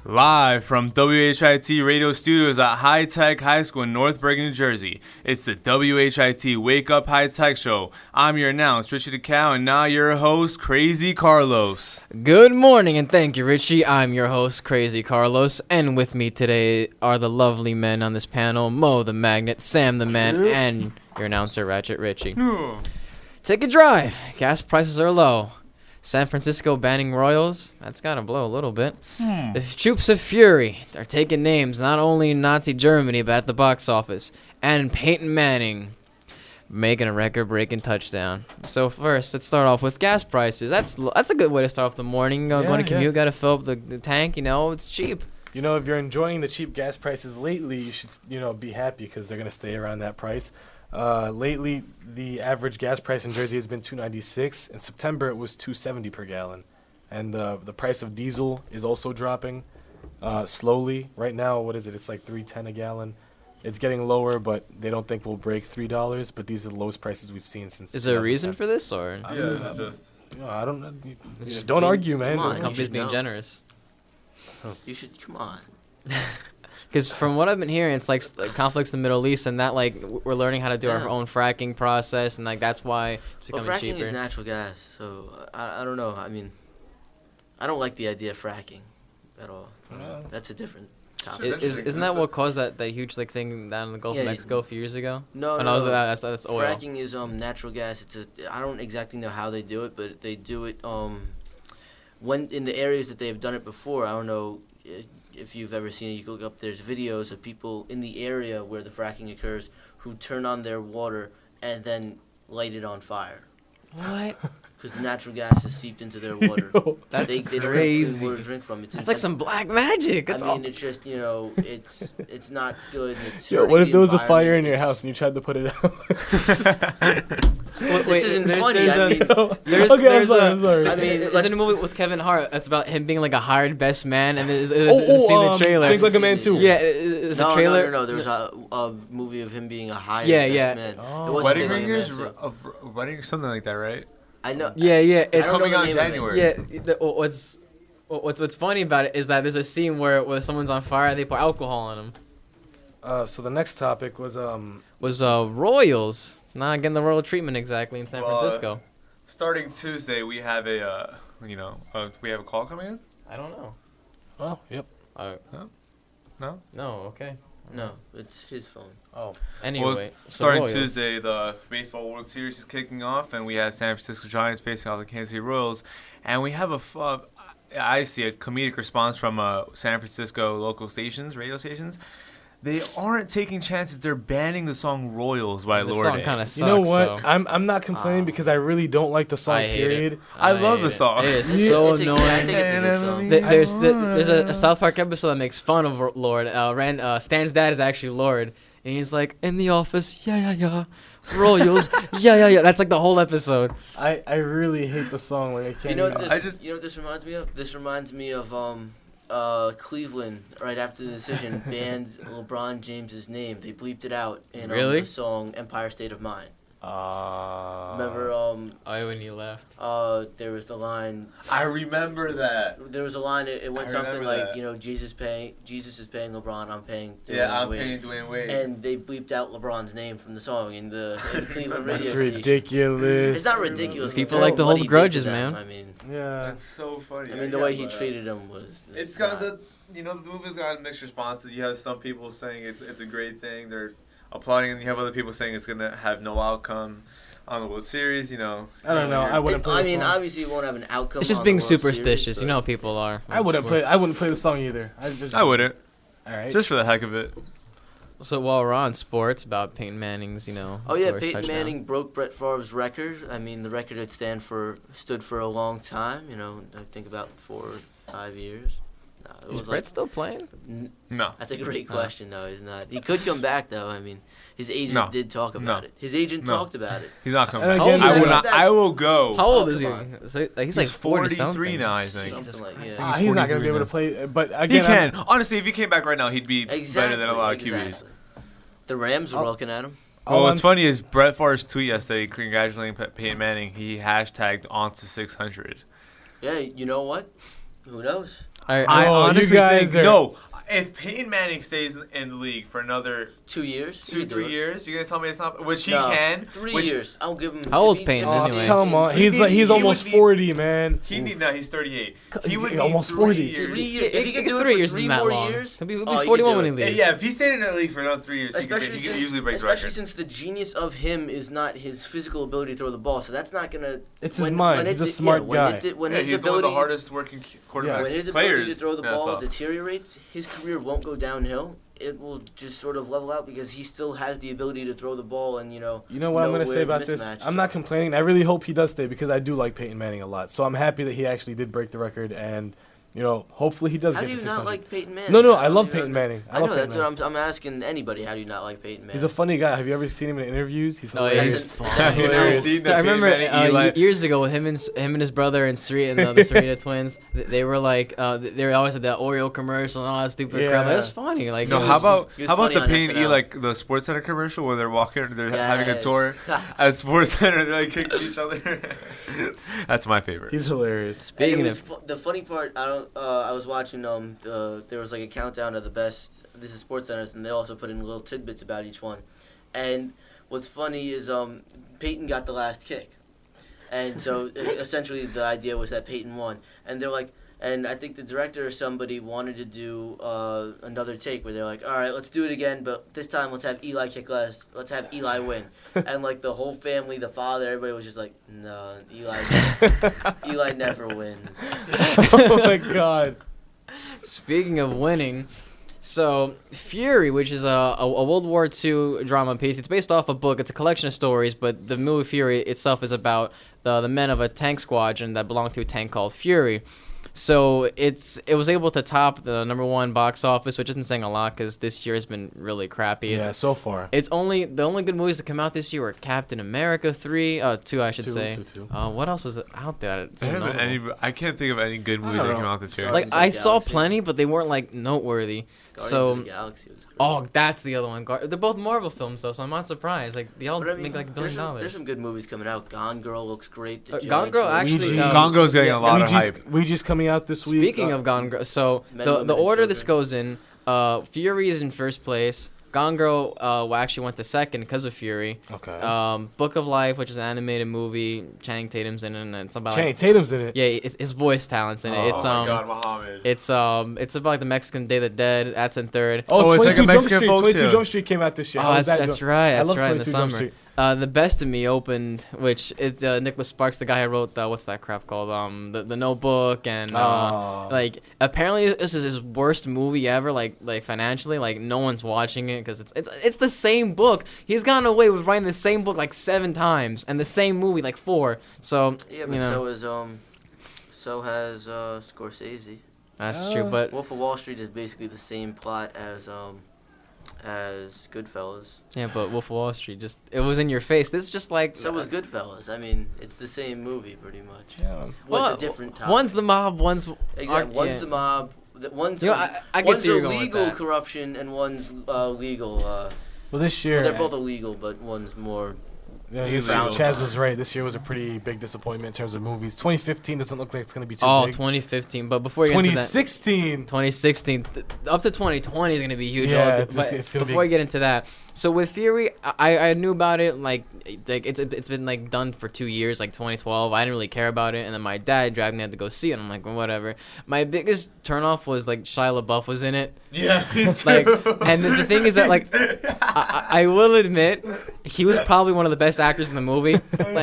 Live from WHIT Radio Studios at High Tech High School in North Bergen, New Jersey, it's the WHIT Wake Up High Tech Show. I'm your announcer, Richie DeCow, and now your host, Crazy Carlos. Good morning, and thank you, Richie. I'm your host, Crazy Carlos, and with me today are the lovely men on this panel, Mo the Magnet, Sam the Man, and your announcer, Ratchet Richie. Take a drive. Gas prices are low. San Francisco banning Royals, that's got to blow a little bit. The Troops of Fury are taking names not only in Nazi Germany, but at the box office. And Peyton Manning making a record-breaking touchdown. So first, let's start off with gas prices. That's a good way to start off the morning. Going to commute, got to fill up the tank, it's cheap. You know, if you're enjoying the cheap gas prices lately, you should, be happy because they're going to stay around that price. Lately, the average gas price in Jersey has been $2.96. In September, it was $2.70 per gallon. And the price of diesel is also dropping slowly. Right now, what is it? It's like $3.10 a gallon. It's getting lower, but they don't think we'll break $3. But these are the lowest prices we've seen since. Is there a reason for this, or? I don't know. Don't argue, man. Come on, company's being generous. You should come on. Because from what I've been hearing, it's like conflicts in the Middle East, and that we're learning how to do our own fracking process, and that's why it's becoming fracking cheaper. Is natural gas, so I don't know. I mean, I don't like the idea of fracking at all. That's a different topic. Isn't that what caused that huge thing down in the Gulf of Mexico a few years ago? No. That's oil. Fracking is natural gas. I don't exactly know how they do it, but they do it when in the areas that they have done it before. I don't know. If you've ever seen it, you can look up. There's videos of people in the area where the fracking occurs who turn on their water and then light it on fire. What? Because the natural gas is seeped into their water. That's they crazy. Don't have clean water to drink from. That's like some black magic. It's just it's not good. It's what if there was a fire in your house and you tried to put it out? This isn't funny. I'm sorry. I mean, there's a movie with Kevin Hart that's about him being like a hired best man, and there's a scene in the trailer. Think Like a Man 2. Yeah, it's a trailer. No. There was a movie of him being a hired best man. Oh. Wedding Ringers, Wedding something like that, right? I know. Yeah. It's coming out in January. Yeah. What's funny about it is that there's a scene where someone's on fire, they put alcohol on them. So the next topic was Royals. It's not getting the royal treatment exactly in San Francisco. Starting Tuesday, we have we have a call coming in. I don't know. Oh, yep. No. Okay. No, it's his phone. Oh. Anyway, well, starting Tuesday, the Baseball World Series is kicking off, and we have San Francisco Giants facing off the Kansas City Royals, and we have I see a comedic response from San Francisco local stations, radio stations. They aren't taking chances. They're banning the song "Royals" by Lorde. The song kind of sucks. You know what? So. I'm not complaining because I really don't like the song. Period. I love the song. It is so annoying. I think it's a good song. There's a South Park episode that makes fun of Lorde. Stan's dad is actually Lorde, and he's like, "In the office, yeah, Royals, yeah." That's like the whole episode. I really hate the song. Like I can't. You know what this reminds me of? This reminds me of Cleveland, right after the decision, banned LeBron James's name. They bleeped it out in the song "Empire State of Mind." Remember? When he left. There was the line. I remember that. There was a line. It went something like, Jesus is paying LeBron. I'm paying. Paying Dwayne Wade. And they bleeped out LeBron's name from the song in the Cleveland radio That's station. ridiculous. It's not ridiculous. People like to hold grudges, man. I mean, that's so funny. I mean, the way he treated him was. It's got the movie's got mixed responses. You have some people saying it's a great thing. They're applauding, and you have other people saying it's gonna have no outcome on the World Series. I don't know. I wouldn't play the song. Obviously, it won't have an outcome. It's just being superstitious. Series, how people are. I wouldn't play the song either. I wouldn't. All right. Just for the heck of it. So while we're on sports, about Peyton Manning's, Peyton touchdown. Manning broke Brett Favre's record. I mean, the record had stood for a long time. I think about 4 or 5 years. Is Brett still playing? No. That's a great question. No, he's not. He could come back, though. I mean, his agent did talk about it. His agent talked about it. He's not coming back. I will go. How old is he? He's like 43 now, I think. He's not going to be able to play. But again, he can. Honestly, if he came back right now, he'd be better than a lot of QBs. The Rams are looking at him. Well, what's funny is Brett Favre's tweet yesterday congratulating Peyton Manning. He hashtagged on to 600. Yeah, you know what? Who knows? I Oh, you honestly guys think are- no. If Peyton Manning stays in the league for another 2 years. 2-3 years, you're gonna tell me it's not? Which he No, can. 3 which years. I'll give him. How if old's he- Peyton if he anyway? stays Come in on, three- he's would almost need- 40, man. He's 38. He would He's need almost 3 40. years. 3 years. If he can It's do 3 it for years 3 isn't that more long. years, He'll be oh, he can 41 do when it. he leaves. Yeah, if he stayed in the league for another 3 years, he Especially could easily break the especially record. since the genius of him is not his physical ability to throw the ball, so that's not gonna. It's his mind. He's a smart guy. When Yeah, his he's one of ability, the hardest working quarterbacks when his ability players. to throw the in ball NFL. deteriorates, his career won't go downhill. It will just sort of level out because he still has the ability to throw the ball and You know what I'm know going to where say the about this? mismatch I'm is. not complaining. I really hope he does stay because I do like Peyton Manning a lot. So I'm happy that he actually did break the record, and hopefully he does How get do to you 600. not like Peyton Manning? No, How I do love you Peyton not- Manning. I love know Peyton that's Manning. what I'm asking anybody. How do you not like Peyton Manning? He's a funny guy. Have you ever seen him in interviews? He's Oh, yeah, hilarious. he's Have you never hilarious. seen the I remember Peyton Manning, Eli? years ago with him and his brother and the Serena twins. They were like they were always at that Oreo commercial and all that stupid crap. Yeah. That's funny. Like No, it how was- about he was how about funny the on Peyton SNL. like the Sports Center commercial where they're walking, they're having a Yes. tour at Sports Center, they're like kicking each other. That's my favorite. He's hilarious. And Speaking it of was the funny part, I was watching there was like a countdown of the best. This is Sports Centers, and they also put in little tidbits about each one. And what's funny is Peyton got the last kick, and so essentially the idea was that Peyton won. And they're like, and I think the director or somebody wanted to do another take where they're like, all right, let's do it again, but this time let's have Eli kick last. Let's have Eli win. And like the whole family, the father, everybody was just like, no, Eli never wins. Oh my God. Speaking of winning, so Fury, which is a World War II drama piece, it's based off a book. It's a collection of stories, but the movie Fury itself is about the men of a tank squadron that belong to a tank called Fury. So it was able to top the #1 box office, which isn't saying a lot because this year has been really crappy. Yeah, so far. The only good movies that come out this year were Captain America 2, I should say. Two. What else is out there? It's I can't think of any good movies don't that know. came out this year. like Guardians of the I saw Galaxy. plenty, but they weren't like noteworthy. Guardians So of the Galaxy was great. oh, that's the other one. They're both Marvel films though, so I'm not surprised. Like they all But I mean, make like $1 there's billion. some good movies coming out. Gone Girl looks great. The Gone Giants Girl look actually. Ouija. Gone Girl's getting a lot of Ouija's, hype. Ouija's coming out this week. Speaking of Gone Girl, so Men, the Women, and order this Children. goes in, Fury is in first place. Gone Girl actually went to second because of Fury. Okay. Book of Life, which is an animated movie, Channing Tatum's in it, and it's about Channing Tatum's in it. yeah, his voice talents in it. Oh It's my God, Muhammad. it's about like the Mexican Day of the Dead. That's in third. Oh, it's like 22 a Jump Mexican Street. folk 22 tale. Jump Street came out this year. Oh, How was that's that? right. I That's love right. In the 22 Jump summer. Street. The Best of Me opened, which it's Nicholas Sparks, the guy who wrote what's that crap called? The Notebook, and like apparently this is his worst movie ever. Like financially, like no one's watching it because it's the same book. He's gotten away with writing the same book like 7 times and the same movie like 4. So Yeah, but so has Scorsese. that's true. But Wolf of Wall Street is basically the same plot as Goodfellas. yeah, but Wolf of Wall Street it was in your face. This is just like So was Goodfellas. I mean, it's the same movie pretty much. Yeah. With Well, a different topic. one's the mob, one's Exactly. One's yeah. the mob. One's You know, I can one's see where you're going with illegal that. corruption and one's legal. Well, this year, They're both illegal, but one's more. yeah, illegal. Chaz was right. This year was a pretty big disappointment in terms of movies. 2015 doesn't look like it's going to be too big. 2015. But before you get into that. 2016. 2016 up to 2020 is going to be huge. Yeah, But it's gonna before be- you get into that, so with Fury, I knew about it like it's been like done for 2 years, like 2012. I didn't really care about it, and then my dad dragged me out to go see it. And I'm like, well, whatever. My biggest turnoff was like Shia LaBeouf was in it. Yeah, me too. Like, and the thing is that like I will admit he was probably one of the best actors in the movie,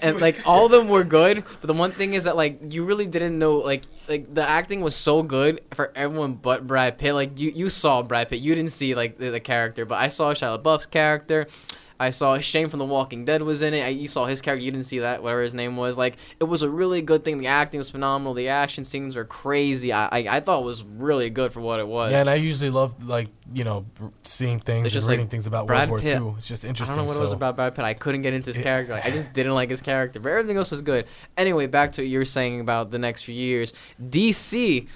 and like all of them were good. But the one thing is that like you really didn't know like the acting was so good for everyone but Brad Pitt. Like you saw Brad Pitt, you didn't see like the character, but I saw Shia LaBeouf's character. I saw Shane from The Walking Dead was in it. You saw his character. You didn't see that, whatever his name was. Like, it was a really good thing. The acting was phenomenal. The action scenes were crazy. I thought it was really good for what it was. Yeah, and I usually love seeing things It's and just reading like things about Brad World War Pitt. II. It's just I interesting. don't know what it was about Brad Pitt. I couldn't get into his character. Like, I just didn't like his character. But everything else was good. Anyway, back to what you were saying about the next few years. DC,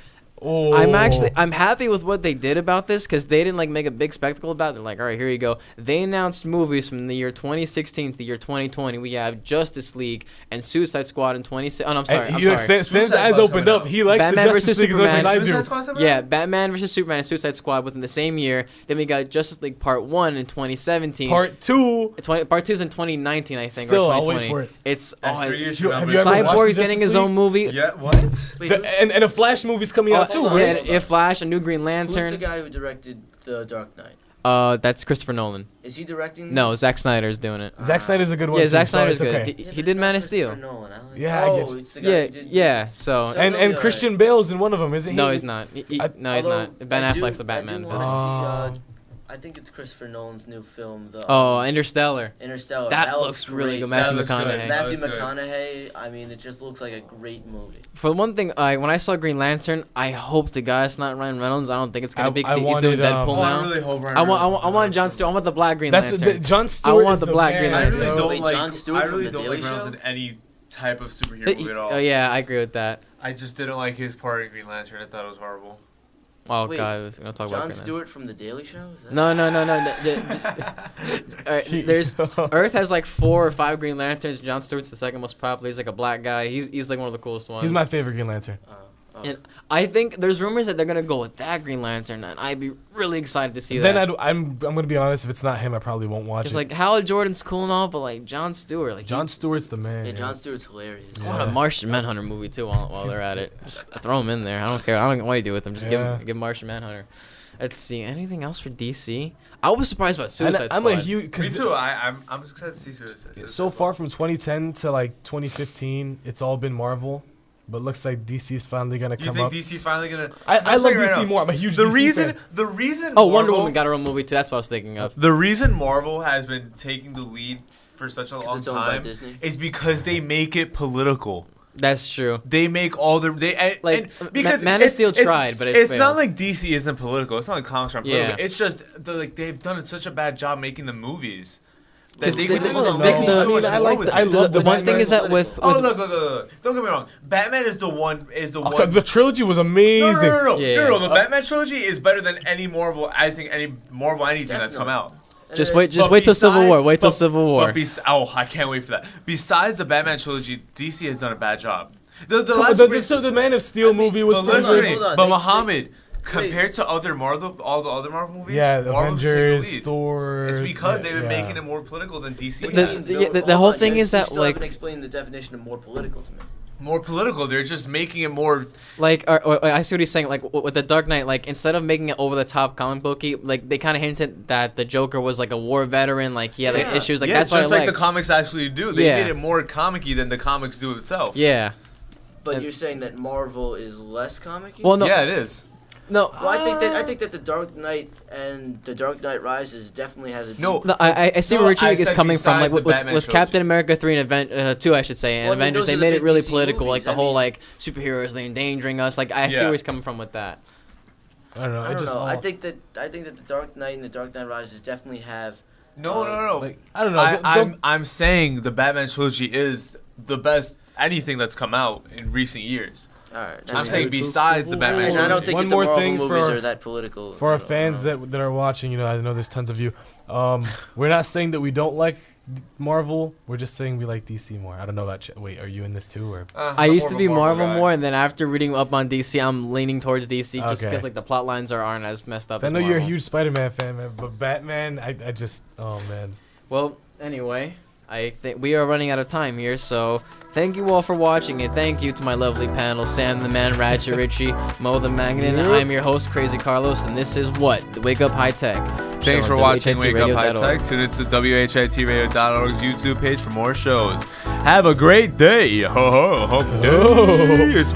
Oh. I'm happy with what they did about this because they didn't like make a big spectacle about it. They're like, all right, here you go. They announced movies from the year 2016 to the year 2020. We have Justice League and Suicide Squad in 20. Oh, no, I'm sorry. Sam's eyes opened up. He likes Batman the Justice versus League as much as Superman. I Suicide do. Squad's coming Yeah, out? Batman versus Superman and Suicide Squad within the same year. Then we got Justice League Part 1 in 2017. Part 2. Part 2's in 2019, I think, Still, or I'll 2020. wait for it. It's That's 3 years from now. have you ever watched Cyborg's the getting Justice his own League? movie. Yeah, what? Wait, And a Flash movie's coming out too, hold on. right? Yeah, Flash, a new Green who's the Lantern. guy who directed The Dark Knight? That's Christopher Nolan. Is he directing? No, Zack Snyder's doing it. Zack Snyder's a good one. Yeah, too, Zack so Snyder's it's good. okay. Yeah, He but did it's Man not of Steel. Christopher Nolan. I like Yeah, I oh, get you. it's the guy Yeah, who did yeah. So So- And Alright. Christian Bale's in one of them, isn't he? no, he's not. No, he's Although, not. Ben I do- Affleck's the I Batman. do That's- wanna see, I think it's Christopher Nolan's new film, the Oh, Interstellar. Interstellar. That looks really great. good. Matthew looks good. McConaughey. Matthew Matthew That looks good. McConaughey. I mean, it just looks like a great movie. For one thing, when I saw Green Lantern, I hope to God it's not Ryan Reynolds. I don't think it's gonna be. 'Cause I he's doing wanted, Deadpool Oh, I now. really hope Ryan I want Reynolds John is Stewart. I want the black Green That's Lantern. John Stewart. want is the black Green man, I really Lantern. don't Wait, like. Jon Stewart I from really The don't Daily like Reynolds Show? in any type of superhero movie at all. Oh yeah, I agree with that. I just didn't like his part in Green Lantern. I thought it was horrible. Oh Wait, God, we're gonna talk about Jon Green Lantern. Stewart from The Daily Show? Is that No. All right, there's Earth has like 4 or 5 Green Lanterns. John Stewart's the second most popular. He's like a black guy. He's like one of the coolest ones. He's my favorite Green Lantern. And I think there's rumors that they're gonna go with that Green Lantern, and I'd be really excited to see Then that. I'm gonna be honest. If it's not him, I probably won't watch Just it. like Hal Jordan's cool and all, but like John Stewart, like John Stewart's the man. Yeah, Jon Stewart's hilarious. I want a Martian Manhunter movie too while they're at it. Just throw him in there. I don't care. I don't know what you do with him. Just Yeah. give Martian Manhunter. Let's see. Anything else for DC? I was surprised about Suicide I'm Squad. a huge. Me Cause too. I'm excited to see Suicide. So far from 2010 to like 2015, it's all been Marvel. But looks like DC's finally gonna You come think up. DC's finally gonna? I I'm love saying right DC now, more. I'm a huge The DC reason, fan. the reason. Oh, Wonder Marvel- Woman got her own movie too. That's what I was thinking of. The reason Marvel has been taking the lead for such a 'Cause long it's owned by time Disney. is because they make it political. That's true. They make all the Like, because Man of it's- Steel it's- tried, but it it's failed. not like DC isn't political. It's not like comics aren't political. Yeah. It's just they've done such a bad job making the movies. That 'Cause they the- could do the- so the- much the- more I like with the- I it. love the the one thing Batman. is that with Oh look! Don't get me wrong. Batman is the one. Okay, one. the trilogy was amazing. No. Yeah. The Batman trilogy is better than any Marvel. I think any Marvel anything that's come out. Just And wait, it's- just But wait till Civil besides- War. Wait till but- Civil War. I can't wait for that. Besides the Batman trilogy, DC has done a bad job. The But last so the Man of Steel movie was but pretty listen, good. to me, hold on, but they- Muhammad, compared to other Marvel, all the other Marvel movies, Yeah, the Marvel's taking the Avengers, lead. Thor. It's because they've been yeah. making it more political than DC. The- has. the whole thing is you that, still like- haven't explained the definition of more political to me. More political. They're just making it more. Like, or I see what he's saying. Like with the Dark Knight, like instead of making it over the top comic booky, like they kind of hinted that the Joker was like a war veteran, like he had like Yeah. issues. Like yeah, that's what I just like like. the comics actually do. They Yeah. made it more comic-y than the comics do itself. Yeah. But And- you're saying that Marvel is less comic-y? Well, no, Yeah, it is. no. Well, I think that the Dark Knight and the Dark Knight Rises definitely has a No, deep- No, I see No, where Richie I is said coming from. Like besides the with Batman with trilogy. Captain America 3 and 2, I should say, and Well, I mean, Avengers, those they are the made it big really DC political. movies. Like the I whole mean- like superheroes, they endangering us. Like I see Yeah. where he's coming from with that. I don't know. I don't know. all- I think that the Dark Knight and the Dark Knight Rises definitely have. no. like I don't know. I'm saying the Batman trilogy is the best anything that's come out in recent years. All right. I'm saying besides the Batman And I don't trilogy. think One that the more Marvel thing movies for- are that political. For our fans that are watching, you know, I know there's tons of you. We're not saying that we don't like Marvel. We're just saying we like DC more. I don't know about. Wait, are you in this too, or? I used to be Marvel guy. more, and then after reading up on DC, I'm leaning towards DC just Okay. because like the plot lines aren't as messed up. I as know you're a Marvel. huge Spider-Man fan, man, but Batman, I just, oh man. Well, anyway, I think we are running out of time here, so thank you all for watching, and thank you to my lovely panel, Sam the Man, Ratchet Richie, Mo the Magnet. Yep. I'm your host, Crazy Carlos, and this is what? The Wake Up High Tech. Thanks show for on watching Wake Up High WHITradio.org. Tech. Tune into WHITradio.org's YouTube page for more shows. Have a great day. Ho ho ho. Oh. It's